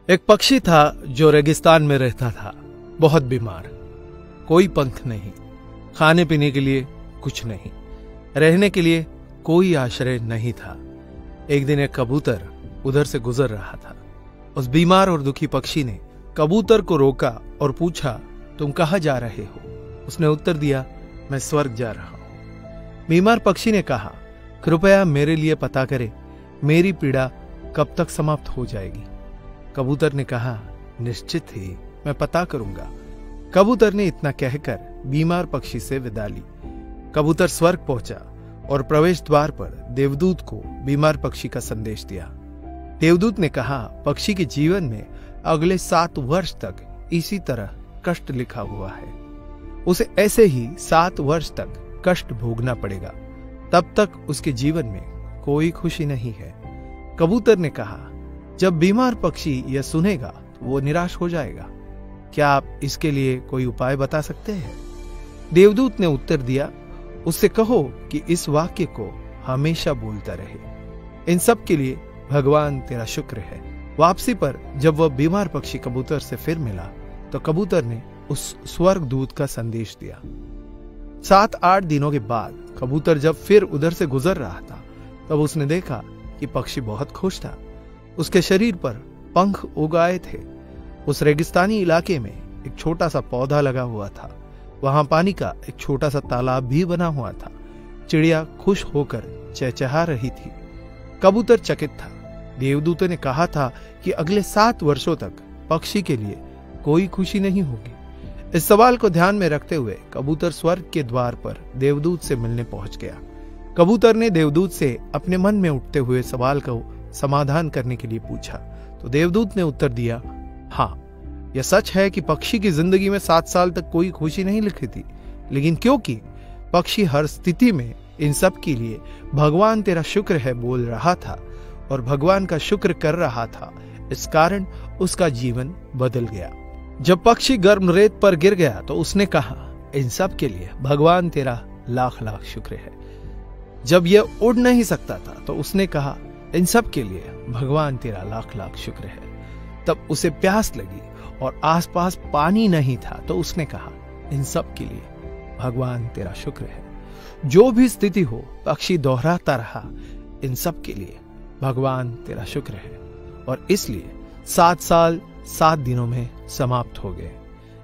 एक पक्षी था जो रेगिस्तान में रहता था, बहुत बीमार। कोई पंख नहीं, खाने पीने के लिए कुछ नहीं, रहने के लिए कोई आश्रय नहीं था। एक दिन एक कबूतर उधर से गुजर रहा था। उस बीमार और दुखी पक्षी ने कबूतर को रोका और पूछा, तुम कहाँ जा रहे हो? उसने उत्तर दिया, मैं स्वर्ग जा रहा हूं। बीमार पक्षी ने कहा, कृपया मेरे लिए पता करें, मेरी पीड़ा कब तक समाप्त हो जाएगी? कबूतर ने कहा, निश्चित ही मैं पता करूंगा। कबूतर ने इतना कहकर बीमार पक्षी से विदा ली। कबूतर स्वर्ग पहुंचा और प्रवेश द्वार पर देवदूत को बीमार पक्षी का संदेश दिया। देवदूत ने कहा, पक्षी के जीवन में अगले 7 वर्ष तक इसी तरह कष्ट लिखा हुआ है। उसे ऐसे ही 7 वर्ष तक कष्ट भोगना पड़ेगा, तब तक उसके जीवन में कोई खुशी नहीं है। कबूतर ने कहा, जब बीमार पक्षी यह सुनेगा तो वो निराश हो जाएगा। क्या आप इसके लिए कोई उपाय बता सकते हैं? देवदूत ने उत्तर दिया, उससे कहो कि इस वाक्य को हमेशा बोलता रहे, इन सब के लिए भगवान तेरा शुक्र है। वापसी पर जब वह बीमार पक्षी कबूतर से फिर मिला तो कबूतर ने उस स्वर्ग दूत का संदेश दिया। 7-8 दिनों के बाद कबूतर जब फिर उधर से गुजर रहा था तब उसने देखा कि पक्षी बहुत खुश था। उसके शरीर पर पंख उग आए थे। उस रेगिस्तानी इलाके में एक छोटा सा पौधा लगा हुआ था। वहां पानी का एक छोटा सा तालाब भी बना हुआ था। चिड़िया खुश होकर चहचहा रही थी। कबूतर चकित था। देवदूत ने कहा था कि अगले 7 वर्षों तक पक्षी के लिए कोई खुशी नहीं होगी। इस सवाल को ध्यान में रखते हुए कबूतर स्वर्ग के द्वार पर देवदूत से मिलने पहुंच गया। कबूतर ने देवदूत से अपने मन में उठते हुए सवाल को समाधान करने के लिए पूछा तो देवदूत ने उत्तर दिया, हाँ, यह सच है कि पक्षी की जिंदगी में 7 साल तक कोई खुशी नहीं लिखी थी, लेकिन क्योंकि पक्षी हर स्थिति में इन सब के लिए भगवान तेरा शुक्र है बोल रहा था और भगवान का शुक्र कर रहा था, इस कारण उसका जीवन बदल गया। जब पक्षी गर्म रेत पर गिर गया तो उसने कहा, इन सब के लिए भगवान तेरा लाख लाख शुक्र है। जब यह उड़ नहीं सकता था तो उसने कहा, इन सब के लिए भगवान तेरा लाख लाख शुक्र है। तब उसे प्यास लगी और आसपास पानी नहीं था तो उसने कहा, इन सब के लिए भगवान तेरा शुक्र है। जो भी स्थिति हो, पक्षी दोहराता रहा, इन सब के लिए भगवान तेरा शुक्र है। और इसलिए 7 साल 7 दिनों में समाप्त हो गए।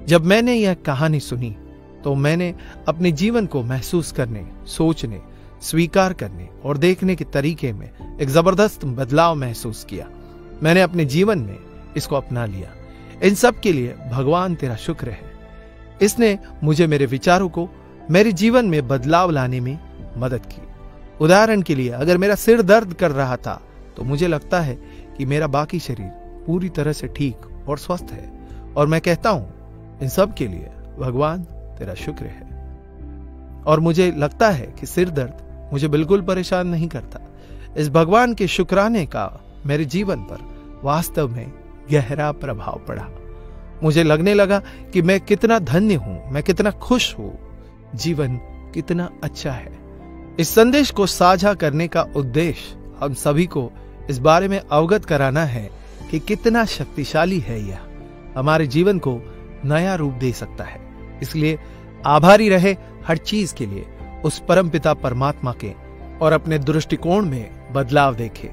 जब मैंने यह कहानी सुनी तो मैंने अपने जीवन को महसूस करने, सोचने, स्वीकार करने और देखने के तरीके में एक जबरदस्त बदलाव महसूस किया। मैंने अपने जीवन में इसको अपना लिया। इन सब के लिए भगवान तेरा शुक्र है। इसने मुझे मेरे विचारों को मेरे जीवन में बदलाव लाने में मदद की। उदाहरण के लिए, अगर मेरा सिर दर्द कर रहा था तो मुझे लगता है कि मेरा बाकी शरीर पूरी तरह से ठीक और स्वस्थ है और मैं कहता हूं, इन सब के लिए भगवान तेरा शुक्र है। और मुझे लगता है कि सिर दर्द मुझे बिल्कुल परेशान नहीं करता। इस भगवान के शुक्राने का मेरे जीवन पर वास्तव में गहरा प्रभाव पड़ा। मुझे लगने लगा कि मैं कितना धन्य हूं, मैं कितना खुश हूं, जीवन कितना अच्छा है। इस संदेश को साझा करने का उद्देश्य हम सभी को इस बारे में अवगत कराना है कि कितना शक्तिशाली है यह, हमारे जीवन को नया रूप दे सकता है। इसलिए आभारी रहे हर चीज के लिए, उस परमपिता परमात्मा के, और अपने दृष्टिकोण में बदलाव देखे।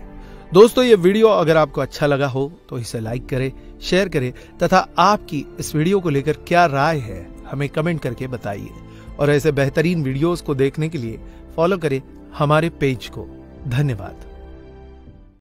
दोस्तों, ये वीडियो अगर आपको अच्छा लगा हो तो इसे लाइक करें, शेयर करें तथा आपकी इस वीडियो को लेकर क्या राय है हमें कमेंट करके बताइए। और ऐसे बेहतरीन वीडियोस को देखने के लिए फॉलो करें हमारे पेज को। धन्यवाद।